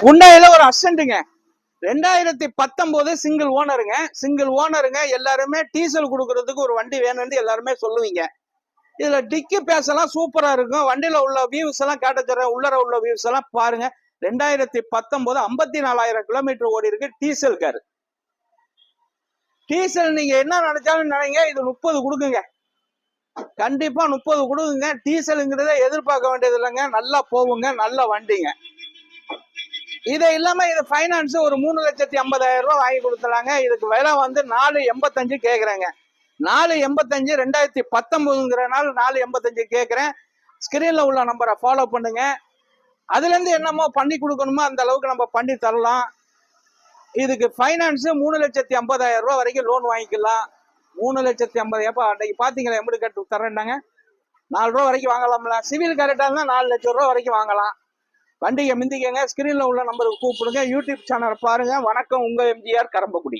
உண்மையில ஒரு அசன்ட்டுங்க. 2019 சிங்கிள் ஓனருங்க. எல்லாருமே டீசல் கொடுக்கறதுக்கு ஒரு வண்டி வேணும்னு எல்லாருமே சொல்லுவீங்க. இதுல டிக்கி பேசலாம் சூப்பரா இருக்கும். வண்டியில உள்ள வியூஸ் எல்லாம் காட்ட தர உள்ளர உள்ள வியூஸ் எல்லாம் பாருங்க. 2019 54,000 கிலோமீட்டர் ஓடி இருக்கு. Diesel car. டீசல் நீங்க என்ன நினைச்சாலும் நினைங்க, இது 30 கொடுக்குங்க. கண்டிப்பா 30 கொடுக்குங்க. டீசலுங்கிறத எதிர்பார்க்க வேண்டியது இல்லைங்க. நல்லா போகுங்க, நல்ல வண்டிங்க. இதை இல்லாம இது பைனான்ஸ் ஒரு 3,50,000 ரூபாய் வாங்கி கொடுத்துறாங்க. இதுக்கு விலை வந்து 4,85 கேக்குறாங்க. 4,85 2019 4,85 கேக்குறேன். ஸ்கிரீன்ல உள்ள நம்பரை ஃபாலோ பண்ணுங்க. அதுல இருந்து என்னமோ பண்ணி கொடுக்கணுமோ அந்த அளவுக்கு நம்ம பண்ணி தரலாம். இதுக்கு பைனான்ஸ் 3,50,000 ரூபாய் வரைக்கும் லோன் வாங்கிக்கலாம். 3,50,000 அன்னைக்கு பாத்தீங்களா எப்படி கட்டு தரேன்னாங்க. 4 ரூபா வரைக்கும் வாங்கலாம்ல. சிவில் கரெக்டா இருந்தா 4 லட்சம் ரூபாய் வரைக்கும் வாங்கலாம். வண்டியை மிந்திக்கங்க. ஸ்கிரீன்ல உள்ள நம்பருக்கு கூப்பிடுங்க. யூடியூப் சேனல் பாருங்க. வணக்கம், உங்க எம்ஜிஆர் கரம்பக்குடி.